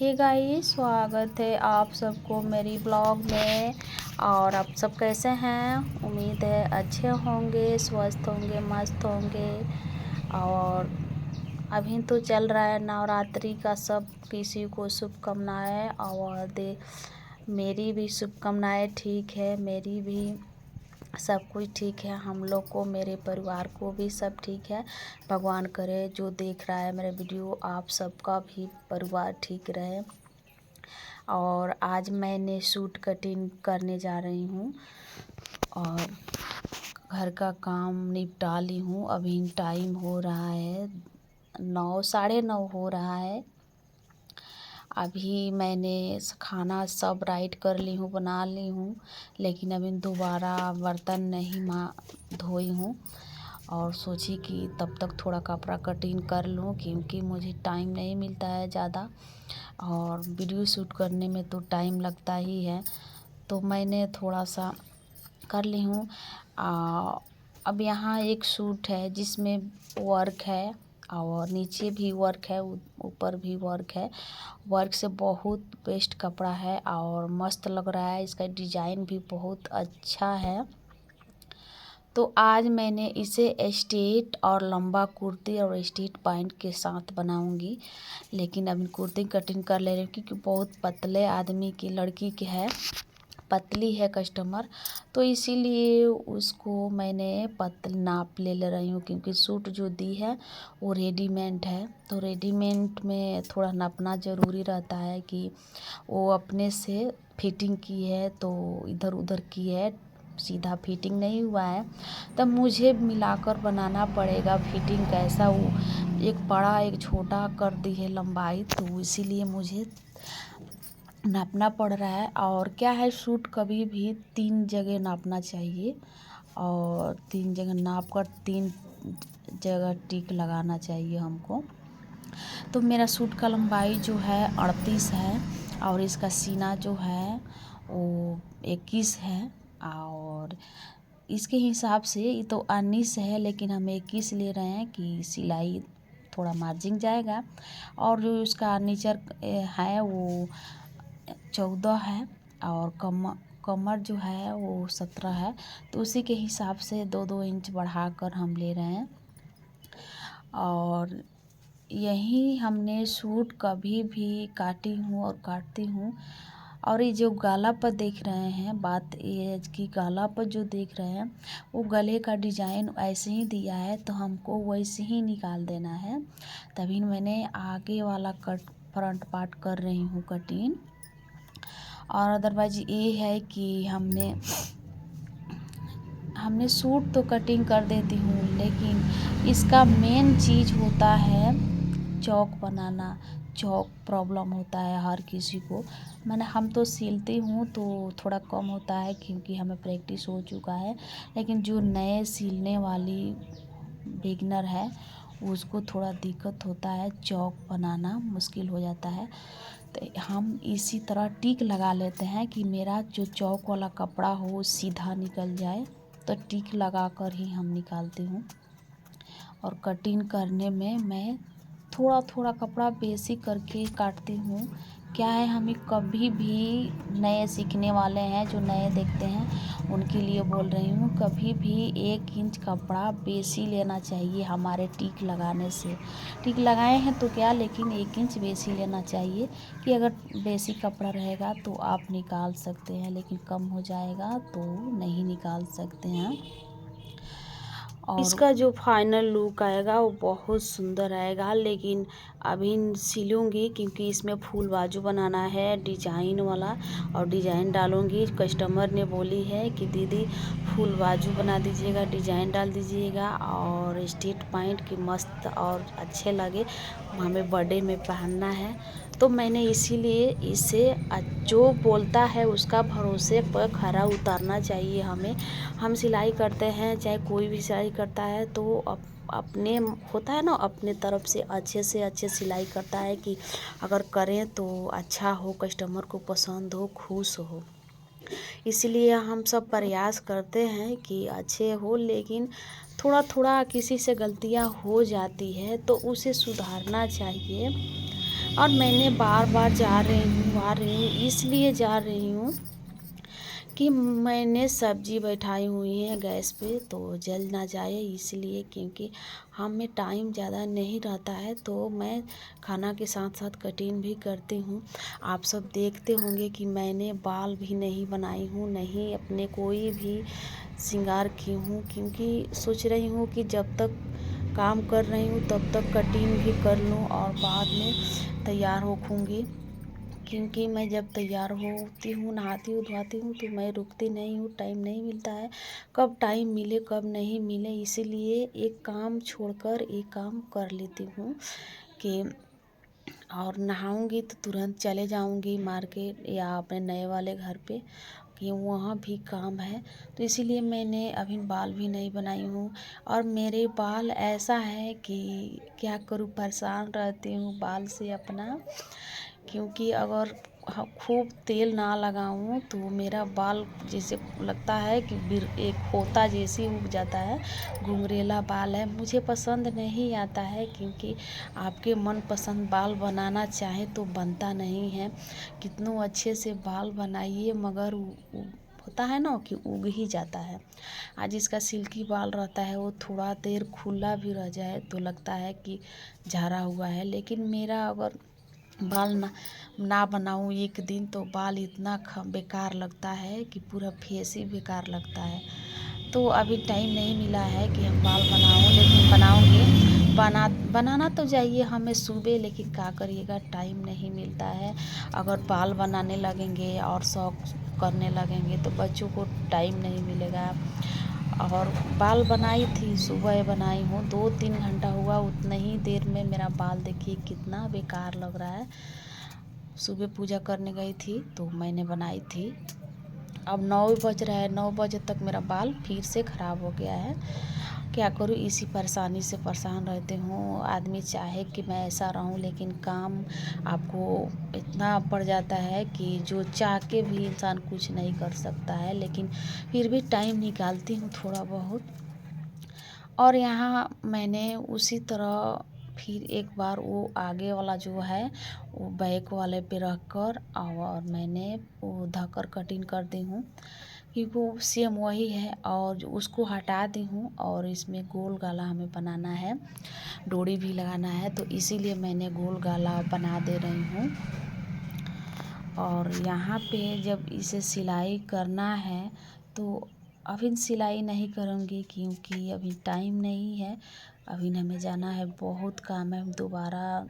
Hey guys, स्वागत है आप सबको मेरी ब्लॉग में। और आप सब कैसे हैं? उम्मीद है अच्छे होंगे, स्वस्थ होंगे, मस्त होंगे। और अभी तो चल रहा है नवरात्रि का, सब किसी को शुभकामनाएं। और मेरी भी शुभकामनाएं ठीक है, मेरी भी सब कुछ ठीक है। हम लोग को, मेरे परिवार को भी सब ठीक है। भगवान करे जो देख रहा है मेरे वीडियो, आप सबका भी परिवार ठीक रहे। और आज मैंने सूट कटिंग करने जा रही हूँ और घर का काम निपटा ली हूँ। अभी टाइम हो रहा है 9, साढ़े 9 हो रहा है। अभी मैंने खाना सब राइट कर ली हूँ, बना ली हूँ, लेकिन अभी दोबारा बर्तन नहीं धोई हूँ। और सोची कि तब तक थोड़ा कपड़ा कटिंग कर लूँ, क्योंकि मुझे टाइम नहीं मिलता है ज़्यादा। और वीडियो शूट करने में तो टाइम लगता ही है, तो मैंने थोड़ा सा कर ली हूँ। अब यहाँ एक सूट है जिसमें वर्क है और नीचे भी वर्क है, ऊपर भी वर्क है। वर्क से बहुत बेस्ट कपड़ा है और मस्त लग रहा है। इसका डिज़ाइन भी बहुत अच्छा है। तो आज मैंने इसे स्ट्रेट और लंबा कुर्ती और स्ट्रेट पैंट के साथ बनाऊंगी। लेकिन अभी कुर्ती कटिंग कर ले रही हूँ, क्योंकि बहुत पतले आदमी की, लड़की की है, पतली है कस्टमर, तो इसीलिए उसको मैंने पतली नाप ले रही हूँ। क्योंकि सूट जो दी है वो रेडीमेड है, तो रेडीमेड में थोड़ा नापना ज़रूरी रहता है कि वो अपने से फिटिंग की है तो इधर उधर की है, सीधा फिटिंग नहीं हुआ है, तब मुझे मिलाकर बनाना पड़ेगा फिटिंग कैसा। वो एक बड़ा एक छोटा कर दी है लंबाई, तो इसीलिए मुझे नापना पड़ रहा है। और क्या है, सूट कभी भी 3 जगह नापना चाहिए और 3 जगह नाप कर 3 जगह टिक लगाना चाहिए हमको। तो मेरा सूट का लंबाई जो है 38 है और इसका सीना जो है वो 21 है। और इसके हिसाब से ये तो 19 है, लेकिन हम 21 ले रहे हैं कि सिलाई थोड़ा मार्जिन जाएगा। और जो उसका नीचर है वो 14 है और कमर जो है वो 17 है। तो उसी के हिसाब से 2-2 इंच बढ़ाकर हम ले रहे हैं। और यही हमने सूट कभी भी काटी हूँ और काटती हूँ। और ये जो गला पर देख रहे हैं, बात ये है कि गला पर जो देख रहे हैं वो गले का डिज़ाइन ऐसे ही दिया है, तो हमको वैसे ही निकाल देना है। तभी मैंने आगे वाला फ्रंट पार्ट कर रही हूँ कटिंग। और अदरवाइज ये है कि हमने सूट तो कटिंग कर देती हूँ, लेकिन इसका मेन चीज़ होता है चौक बनाना। चौक प्रॉब्लम होता है हर किसी को। हम तो सिलती हूँ तो थोड़ा कम होता है, क्योंकि हमें प्रैक्टिस हो चुका है। लेकिन जो नए सिलने वाली बिगनर है उसको थोड़ा दिक्कत होता है, चौक बनाना मुश्किल हो जाता है। तो हम इसी तरह टिक लगा लेते हैं कि मेरा जो चौक वाला कपड़ा हो सीधा निकल जाए, तो टिक लगा कर ही हम निकालती हूँ। और कटिंग करने में मैं थोड़ा थोड़ा कपड़ा बेसिक करके काटती हूँ। क्या है, हमें कभी भी नए सीखने वाले हैं जो नए देखते हैं उनके लिए बोल रही हूँ, कभी भी 1 इंच कपड़ा बेसी लेना चाहिए हमारे टिक लगाने से। टिक लगाए हैं तो क्या, लेकिन 1 इंच बेसी लेना चाहिए कि अगर बेसी कपड़ा रहेगा तो आप निकाल सकते हैं, लेकिन कम हो जाएगा तो नहीं निकाल सकते हैं। और इसका जो फाइनल लुक आएगा वो बहुत सुंदर आएगा। लेकिन अभी सिलूँगी, क्योंकि इसमें फुल बाजू बनाना है डिजाइन वाला, और डिजाइन डालूँगी। कस्टमर ने बोली है कि दीदी फुल बाजू बना दीजिएगा, डिजाइन डाल दीजिएगा और स्ट्रेट पैंट की मस्त और अच्छे लगे, हमें बर्थडे में पहनना है। तो मैंने इसीलिए इसे जो बोलता है उसका भरोसे पर खरा उतारना चाहिए हमें। हम सिलाई करते हैं, चाहे कोई भी सिलाई करता है, तो अपने होता है ना, अपने तरफ से अच्छे सिलाई करता है कि अगर करें तो अच्छा हो, कस्टमर को पसंद हो, खुश हो। इसलिए हम सब प्रयास करते हैं कि अच्छे हो, लेकिन थोड़ा थोड़ा किसी से गलतियां हो जाती है तो उसे सुधारना चाहिए। और मैंने बार बार जा रही हूँ इसलिए जा रही हूँ कि मैंने सब्जी बैठाई हुई है गैस पे तो जल ना जाए इसलिए, क्योंकि हमें टाइम ज़्यादा नहीं रहता है तो मैं खाना के साथ साथ कटिंग भी करती हूँ। आप सब देखते होंगे कि मैंने बाल भी नहीं बनाई हूँ, नहीं अपने कोई भी श्रृंगार की हूँ, क्योंकि सोच रही हूँ कि जब तक काम कर रही हूँ तब तक कटिंग भी कर लूँ और बाद में तैयार होखूँगी। क्योंकि मैं जब तैयार होती हूँ, नहाती हूँ, धोती हूँ तो मैं रुकती नहीं हूँ, टाइम नहीं मिलता है। कब टाइम मिले कब नहीं मिले, इसीलिए एक काम छोड़कर एक काम कर लेती हूँ कि और नहाऊंगी तो तुरंत चले जाऊंगी मार्केट या अपने नए वाले घर पे, कि वहाँ भी काम है। तो इसीलिए मैंने अभी बाल भी नहीं बनाई हूँ। और मेरे बाल ऐसा है कि क्या करूँ, परेशान रहती हूँ बाल से अपना, क्योंकि अगर खूब तेल ना लगाऊं तो मेरा बाल जैसे लगता है कि एक होता जैसी उग जाता है, घुंघरेला बाल है। मुझे पसंद नहीं आता है, क्योंकि आपके मन पसंद बाल बनाना चाहे तो बनता नहीं है। कितनों अच्छे से बाल बनाइए मगर होता है ना कि उग ही जाता है। आज इसका सिल्की बाल रहता है, वो थोड़ा देर खुला भी रह जाए तो लगता है कि झाड़ा हुआ है। लेकिन मेरा अगर बाल ना बनाऊँ एक दिन तो बाल इतना बेकार लगता है कि पूरा फेस ही बेकार लगता है। तो अभी टाइम नहीं मिला है कि हम बाल बनाऊँ, लेकिन बनाऊँगी। बनाना तो चाहिए हमें सुबह, लेकिन क्या करिएगा, टाइम नहीं मिलता है। अगर बाल बनाने लगेंगे और शौक करने लगेंगे तो बच्चों को टाइम नहीं मिलेगा। और बाल बनाई थी, सुबह बनाई हूँ, 2-3 घंटा हुआ, उतने ही देर में मेरा बाल देखिए कितना बेकार लग रहा है। सुबह पूजा करने गई थी तो मैंने बनाई थी। अब 9 बज रहा है, 9 बजे तक मेरा बाल फिर से ख़राब हो गया है। क्या करूँ, इसी परेशानी से परेशान रहती हूँ। आदमी चाहे कि मैं ऐसा रहूँ, लेकिन काम आपको इतना पड़ जाता है कि जो चाह के भी इंसान कुछ नहीं कर सकता है। लेकिन फिर भी टाइम निकालती हूँ थोड़ा बहुत। और यहाँ मैंने उसी तरह फिर एक बार वो आगे वाला जो है वो बैक वाले पे रख कर और मैंने वो धकर कटिंग कर दी हूँ, कि वो सेम वही है। और उसको हटा दी हूँ और इसमें गोल गला हमें बनाना है, डोरी भी लगाना है, तो इसीलिए मैंने गोल गला बना दे रही हूँ। और यहाँ पे जब इसे सिलाई करना है तो अभी सिलाई नहीं करूँगी, क्योंकि अभी टाइम नहीं है। अभी हमें जाना है, बहुत काम है। दोबारा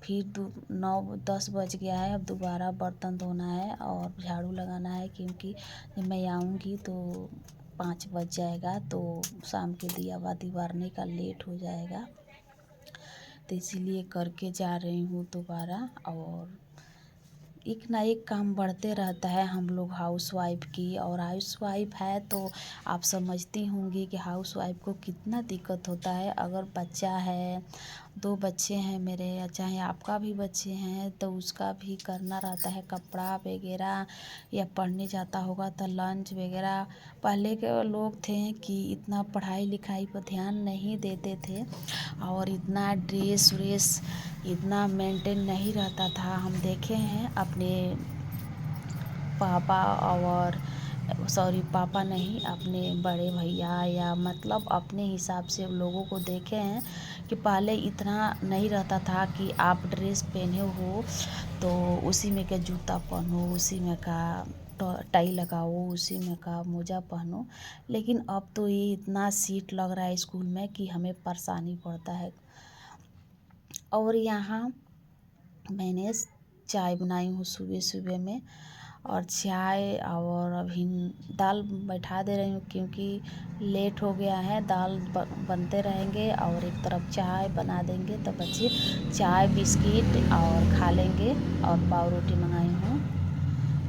फिर 9-10 बज गया है, अब दोबारा बर्तन धोना है और झाड़ू लगाना है, क्योंकि जब मैं आऊँगी तो 5 बज जाएगा, तो शाम के दिया बाती बारने का लेट हो जाएगा। तो इसीलिए करके जा रही हूँ दोबारा। और एक ना एक काम बढ़ते रहता है हम लोग हाउसवाइफ की। और हाउसवाइफ है तो आप समझती होंगी कि हाउसवाइफ को कितना दिक्कत होता है। अगर बच्चा है, 2 बच्चे हैं मेरे, या चाहे आपका भी बच्चे हैं, तो उसका भी करना रहता है, कपड़ा वगैरह, या पढ़ने जाता होगा तो लंच वगैरह। पहले के लोग थे कि इतना पढ़ाई लिखाई पर ध्यान नहीं देते थे और इतना ड्रेस व्रेस इतना मेंटेन नहीं रहता था। हम देखे हैं अपने पापा, और सॉरी पापा नहीं, अपने बड़े भैया, या मतलब अपने हिसाब से लोगों को देखे हैं कि पहले इतना नहीं रहता था कि आप ड्रेस पहने हो तो उसी में का जूता पहनो, उसी में का टाई लगाओ, उसी में का मोजा पहनो। लेकिन अब तो ये इतना सीट लग रहा है स्कूल में कि हमें परेशानी पड़ता है। और यहाँ मैंने चाय बनाई हूँ सुबह सुबह में, और चाय और अभी दाल बैठा दे रही हूँ, क्योंकि लेट हो गया है। दाल बनते रहेंगे और एक तरफ चाय बना देंगे तो बच्चे चाय बिस्किट और खा लेंगे। और पाव रोटी मंगाई हूँ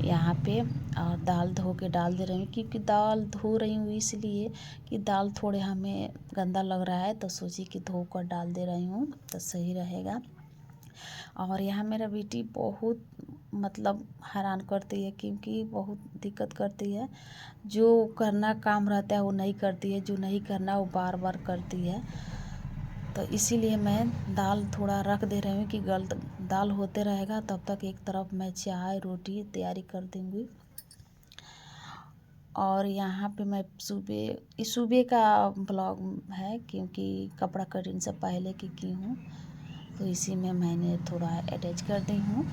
यहाँ पे, और दाल धो के डाल दे रही हूँ, क्योंकि दाल धो रही हूँ इसलिए कि दाल थोड़े हमें गंदा लग रहा है, तो सोची कि धो कर डाल दे रही हूँ तो सही रहेगा। और यहाँ मेरा बेटी बहुत मतलब हैरान करती है, क्योंकि बहुत दिक्कत करती है। जो करना काम रहता है वो नहीं करती है, जो नहीं करना वो बार बार करती है। तो इसीलिए मैं दाल थोड़ा रख दे रही हूँ कि दाल होते रहेगा, तब तक एक तरफ मैं चाय रोटी तैयारी कर दूँगी। और यहाँ पे मैं सुबह का ब्लॉग है, क्योंकि कपड़ा कटिंग से पहले की हूँ, तो इसी में मैंने थोड़ा अटैच कर दी हूँ।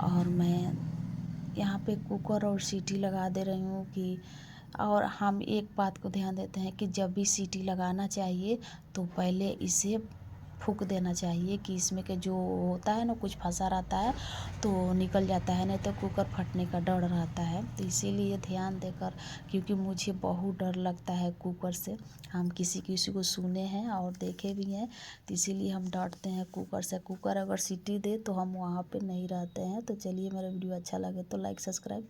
और मैं यहाँ पे कुकर और सीटी लगा दे रही हूँ कि, और हम एक बात को ध्यान देते हैं कि जब भी सीटी लगाना चाहिए तो पहले इसे फूँक देना चाहिए, कि इसमें के जो होता है ना, कुछ फंसा रहता है तो निकल जाता है, नहीं तो कुकर फटने का डर रहता है। तो इसीलिए ध्यान देकर, क्योंकि मुझे बहुत डर लगता है कुकर से, हम किसी किसी को सुने हैं और देखे भी हैं, तो इसीलिए हम डरते हैं कुकर से। कुकर अगर सीटी दे तो हम वहाँ पे नहीं रहते हैं। तो चलिए, मेरा वीडियो अच्छा लगे तो लाइक सब्सक्राइब